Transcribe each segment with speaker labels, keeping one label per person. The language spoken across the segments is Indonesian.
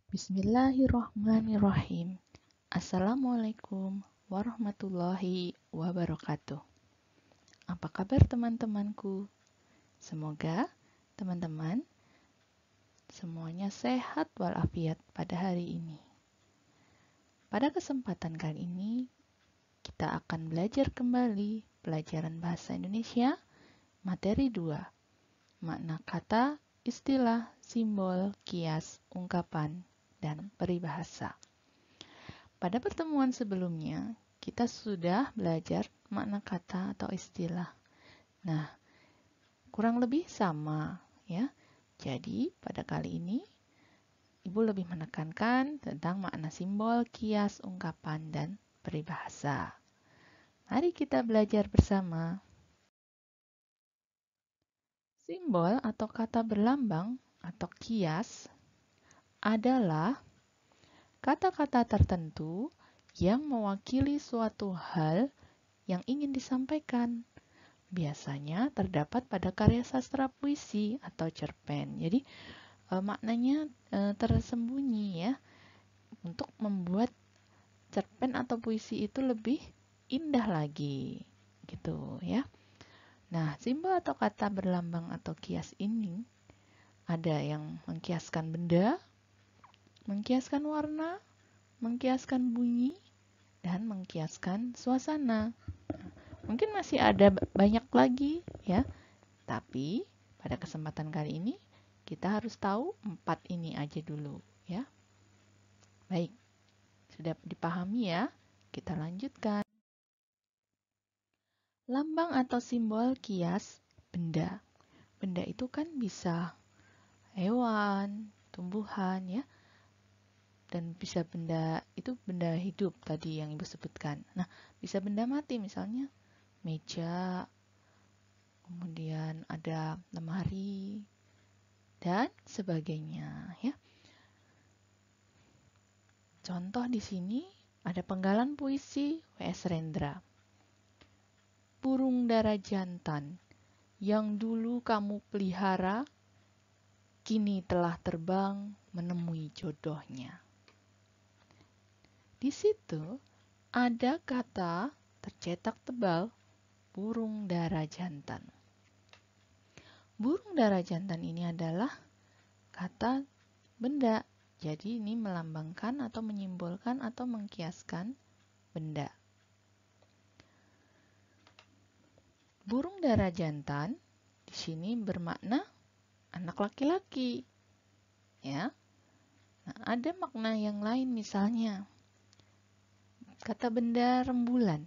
Speaker 1: Bismillahirrahmanirrahim. Assalamualaikum warahmatullahi wabarakatuh. Apa kabar teman-temanku? Semoga teman-teman semuanya sehat walafiat pada hari ini. Pada kesempatan kali ini, kita akan belajar kembali pelajaran bahasa Indonesia materi 2, makna kata, istilah, simbol, kias, ungkapan, dan peribahasa. Pada pertemuan sebelumnya, kita sudah belajar makna kata atau istilah. Nah, kurang lebih sama ya. Jadi, pada kali ini, Ibu lebih menekankan tentang makna simbol, kias, ungkapan, dan peribahasa. Mari kita belajar bersama. Simbol atau kata berlambang atau kias adalah kata-kata tertentu yang mewakili suatu hal yang ingin disampaikan. Biasanya terdapat pada karya sastra puisi atau cerpen. Jadi maknanya tersembunyi ya, untuk membuat cerpen atau puisi itu lebih indah lagi gitu ya. Nah, simbol atau kata berlambang atau kias ini ada yang mengkiaskan benda, mengkiaskan warna, mengkiaskan bunyi, dan mengkiaskan suasana. Mungkin masih ada banyak lagi ya, tapi pada kesempatan kali ini kita harus tahu 4 ini aja dulu ya. Baik, sudah dipahami ya? Kita lanjutkan. Lambang atau simbol kias benda. Benda itu kan bisa hewan, tumbuhan ya, dan bisa benda itu benda hidup tadi yang Ibu sebutkan. Nah, bisa benda mati misalnya meja, kemudian ada lemari dan sebagainya ya. Contoh di sini ada penggalan puisi W.S. Rendra. Burung dara jantan yang dulu kamu pelihara kini telah terbang menemui jodohnya. Di situ ada kata tercetak tebal burung dara jantan. Burung dara jantan ini adalah kata benda. Jadi ini melambangkan atau menyimbolkan atau mengkiaskan benda. Burung dara jantan di sini bermakna anak laki-laki. Ya. Nah, ada makna yang lain misalnya kata benda rembulan.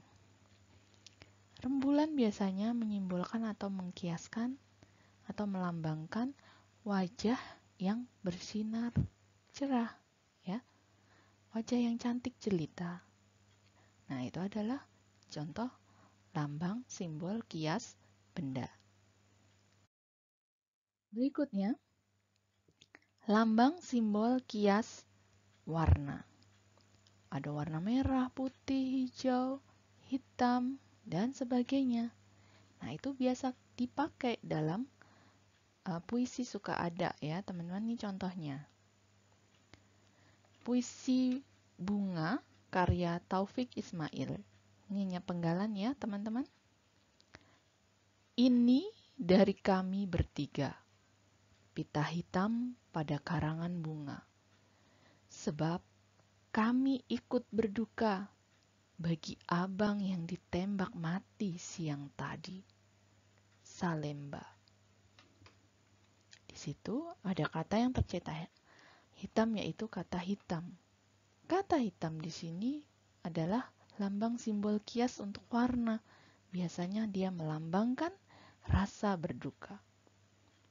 Speaker 1: Rembulan biasanya menyimbolkan atau mengkiaskan atau melambangkan wajah yang bersinar cerah, ya. Wajah yang cantik jelita. Nah, itu adalah contoh lambang, simbol, kias, benda. Berikutnya, lambang, simbol, kias, warna. Ada warna merah, putih, hijau, hitam, dan sebagainya. Nah, itu biasa dipakai dalam puisi suka ada ya, teman-teman. Ini contohnya. Puisi Bunga karya Taufik Ismail. Ini hanya penggalan ya, teman-teman. Ini dari kami bertiga, pita hitam pada karangan bunga. Sebab kami ikut berduka bagi abang yang ditembak mati siang tadi. Salemba. Di situ ada kata yang tercetak hitam, yaitu kata hitam. Kata hitam di sini adalah lambang simbol kias untuk warna. Biasanya dia melambangkan rasa berduka.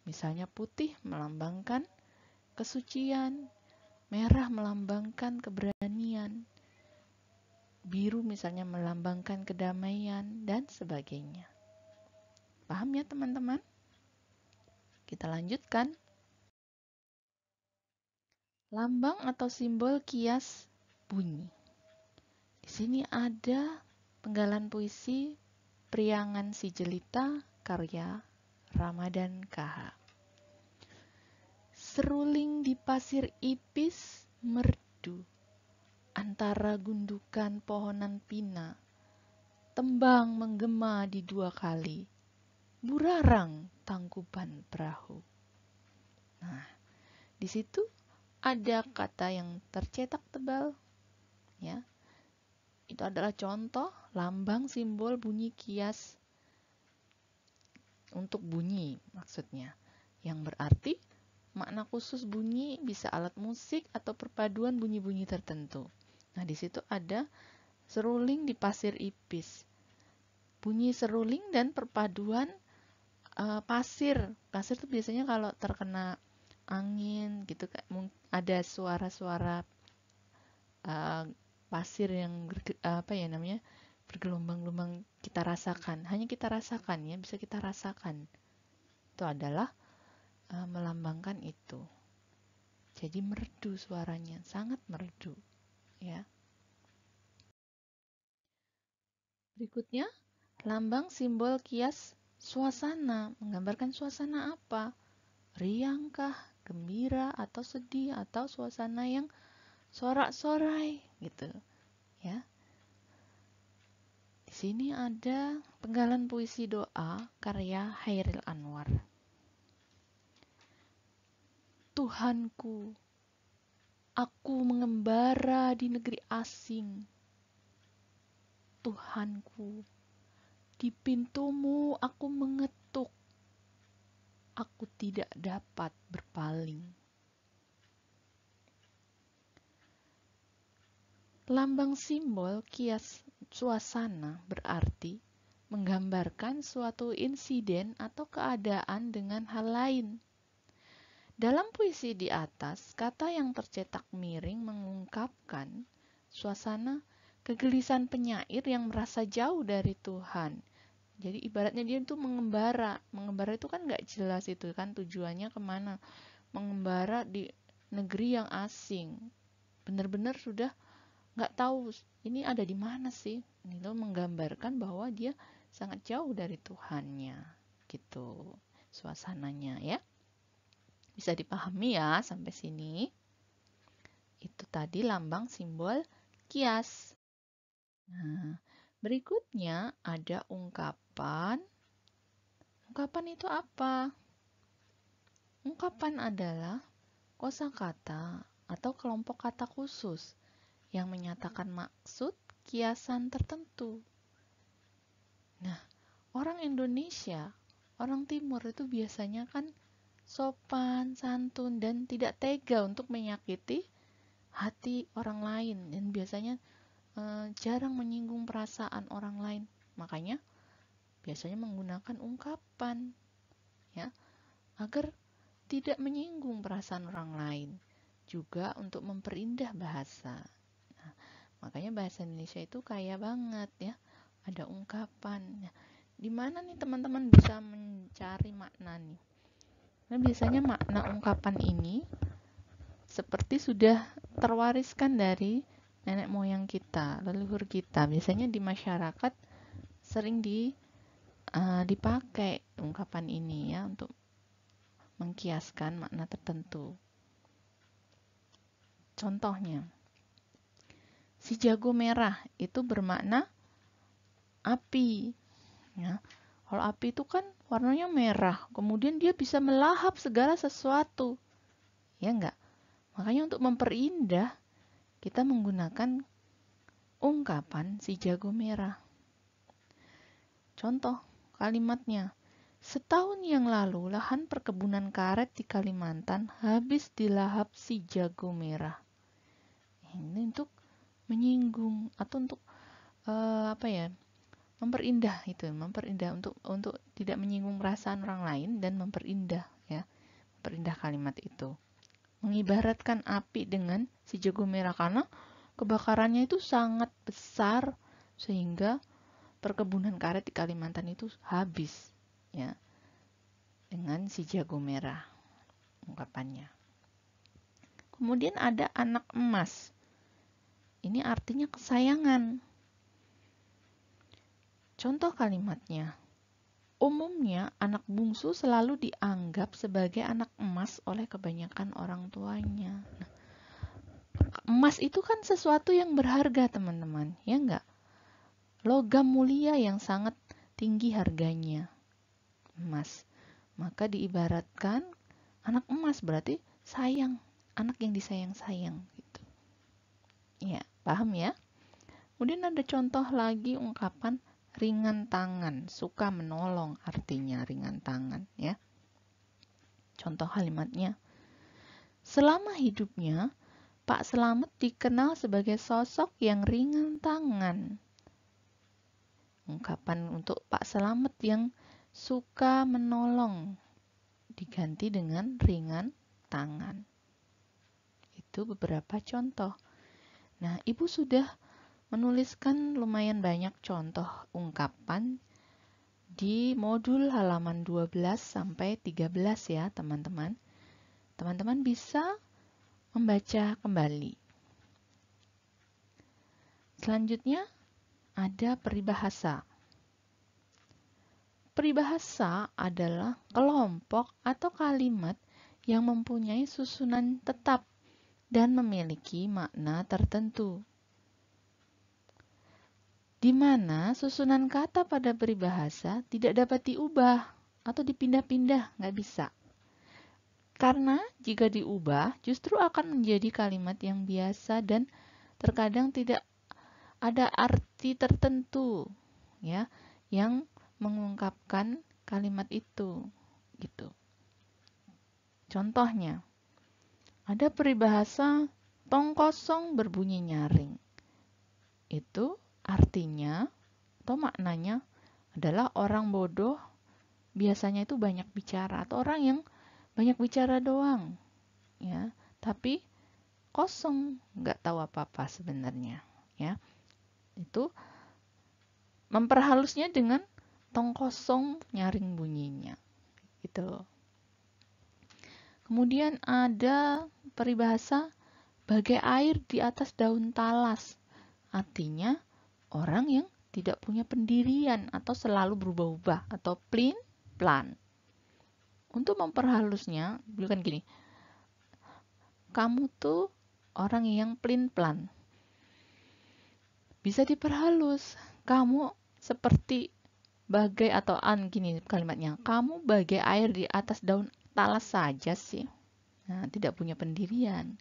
Speaker 1: Misalnya putih melambangkan kesucian, merah melambangkan keberanian, biru misalnya melambangkan kedamaian, dan sebagainya. Paham ya teman-teman? Kita lanjutkan. Lambang atau simbol kias bunyi. Di sini ada penggalan puisi Priangan Si Jelita karya Ramadan KH. Seruling di pasir ipis merdu antara gundukan pohonan pina, tembang menggema di dua kali, burarang tangkuban perahu. Nah, di situ ada kata yang tercetak tebal, ya. Itu adalah contoh lambang simbol bunyi kias untuk bunyi maksudnya, yang berarti makna khusus bunyi bisa alat musik atau perpaduan bunyi-bunyi tertentu. Nah, di situ ada seruling di pasir ipis. Bunyi seruling dan perpaduan pasir. Pasir itu biasanya kalau terkena angin gitu, ada suara-suara pasir yang bergelombang-gelombang kita rasakan. Hanya kita rasakan ya, bisa kita rasakan. Itu adalah melambangkan itu. Jadi merdu suaranya, sangat merdu, ya. Berikutnya, lambang simbol kias suasana. Menggambarkan suasana apa? Riangkah, gembira, atau sedih, atau suasana yang sorak-sorai gitu, ya. Di sini ada penggalan puisi doa karya Hairil Anwar. Tuhanku, aku mengembara di negeri asing. Tuhanku, di pintumu aku mengetuk. Aku tidak dapat berpaling. Lambang simbol kias suasana berarti menggambarkan suatu insiden atau keadaan dengan hal lain. Dalam puisi di atas, kata yang tercetak miring mengungkapkan suasana kegelisahan penyair yang merasa jauh dari Tuhan. Jadi ibaratnya dia itu mengembara. Mengembara itu kan gak jelas itu kan tujuannya kemana. Mengembara di negeri yang asing. Benar-benar sudah gak tahu ini ada di mana sih. Itu menggambarkan bahwa dia sangat jauh dari Tuhannya. Gitu suasananya ya. Bisa dipahami ya sampai sini. Itu tadi lambang simbol kias. Nah, berikutnya ada ungkapan. Ungkapan itu apa? Ungkapan adalah kosakata atau kelompok kata khusus yang menyatakan maksud kiasan tertentu. Nah, orang Indonesia, orang Timur itu biasanya kan sopan, santun, dan tidak tega untuk menyakiti hati orang lain. Dan biasanya jarang menyinggung perasaan orang lain. Makanya biasanya menggunakan ungkapan ya, agar tidak menyinggung perasaan orang lain. Juga untuk memperindah bahasa. Nah, makanya bahasa Indonesia itu kaya banget ya. Ada ungkapan. Nah, di mana nih teman-teman bisa mencari makna nih? Nah, biasanya makna ungkapan ini seperti sudah terwariskan dari nenek moyang kita, leluhur kita. Biasanya di masyarakat sering dipakai ungkapan ini ya untuk mengkiaskan makna tertentu. Contohnya, si jago merah itu bermakna api. Ya. Kalau api itu kan warnanya merah, kemudian dia bisa melahap segala sesuatu. Ya enggak? Makanya untuk memperindah, kita menggunakan ungkapan si jago merah. Contoh kalimatnya, setahun yang lalu lahan perkebunan karet di Kalimantan habis dilahap si jago merah. Ini untuk menyinggung atau untuk memperindah itu, memperindah untuk tidak menyinggung perasaan orang lain dan memperindah ya, memperindah kalimat itu. Mengibaratkan api dengan si jago merah karena kebakarannya itu sangat besar sehingga perkebunan karet di Kalimantan itu habis ya dengan si jago merah ungkapannya. Kemudian ada anak emas. Ini artinya kesayangan. Contoh kalimatnya. Umumnya anak bungsu selalu dianggap sebagai anak emas oleh kebanyakan orang tuanya. Nah, Emas itu kan sesuatu yang berharga, teman-teman, ya enggak? Logam mulia yang sangat tinggi harganya, emas. Maka diibaratkan anak emas berarti sayang, anak yang disayang-sayang gitu. Ya, paham ya? Kemudian ada contoh lagi ungkapan ringan tangan, suka menolong, artinya ringan tangan ya. Contoh kalimatnya, selama hidupnya Pak Slamet dikenal sebagai sosok yang ringan tangan. Ungkapan untuk Pak Slamet yang suka menolong diganti dengan ringan tangan. Itu beberapa contoh. Nah, Ibu sudah menuliskan lumayan banyak contoh ungkapan di modul halaman 12 sampai 13 ya, teman-teman. Teman-teman bisa membaca kembali. Selanjutnya ada peribahasa. Peribahasa adalah kelompok atau kalimat yang mempunyai susunan tetap dan memiliki makna tertentu. Di mana susunan kata pada peribahasa tidak dapat diubah atau dipindah-pindah, nggak bisa. Karena jika diubah, justru akan menjadi kalimat yang biasa dan terkadang tidak ada arti tertentu ya yang mengungkapkan kalimat itu gitu. Contohnya, ada peribahasa tong kosong berbunyi nyaring. Itu artinya atau maknanya adalah orang bodoh biasanya itu banyak bicara atau orang yang banyak bicara doang ya, tapi kosong, nggak tahu apa-apa sebenarnya ya. Itu memperhalusnya dengan tong kosong nyaring bunyinya gitu. Kemudian ada peribahasa bagai air di atas daun talas, artinya orang yang tidak punya pendirian atau selalu berubah-ubah atau plan. Untuk memperhalusnya, bukan gini, kamu tuh orang yang plan. Bisa diperhalus, kamu seperti bagai atau gini kalimatnya, kamu bagai air di atas daun talas saja sih. Nah, tidak punya pendirian.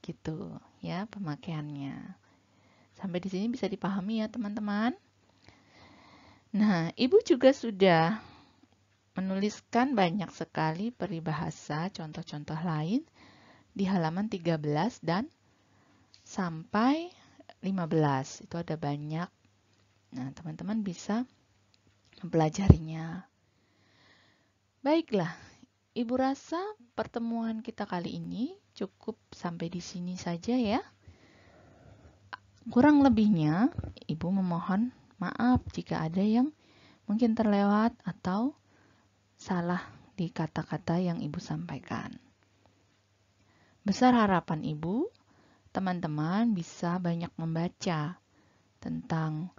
Speaker 1: Gitu ya pemakaiannya. Sampai di sini bisa dipahami ya teman-teman. Nah, Ibu juga sudah menuliskan banyak sekali peribahasa, contoh-contoh lain di halaman 13 dan sampai 15. Itu ada banyak. Nah, teman-teman bisa mempelajarinya. Baiklah, Ibu rasa pertemuan kita kali ini cukup sampai di sini saja ya. Kurang lebihnya, Ibu memohon maaf jika ada yang mungkin terlewat atau salah di kata-kata yang Ibu sampaikan. Besar harapan Ibu, teman-teman bisa banyak membaca tentang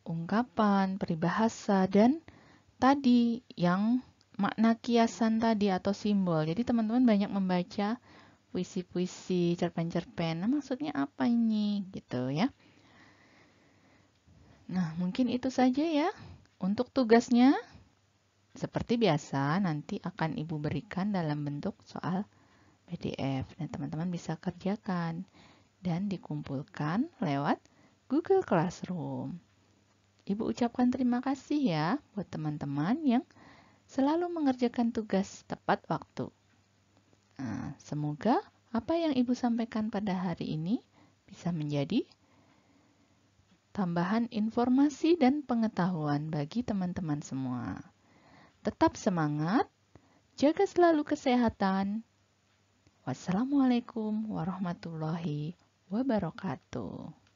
Speaker 1: ungkapan, peribahasa, dan tadi yang makna kiasan tadi atau simbol. Jadi teman-teman banyak membaca puisi-puisi, cerpen-cerpen. Nah, maksudnya apa ini? Gitu ya. Nah, mungkin itu saja ya. Untuk tugasnya, seperti biasa, nanti akan Ibu berikan dalam bentuk soal PDF. Nah, teman-teman bisa kerjakan dan dikumpulkan lewat Google Classroom. Ibu ucapkan terima kasih ya buat teman-teman yang selalu mengerjakan tugas tepat waktu. Nah, semoga apa yang Ibu sampaikan pada hari ini bisa menjadi tambahan informasi dan pengetahuan bagi teman-teman semua. Tetap semangat, jaga selalu kesehatan. Wassalamualaikum warahmatullahi wabarakatuh.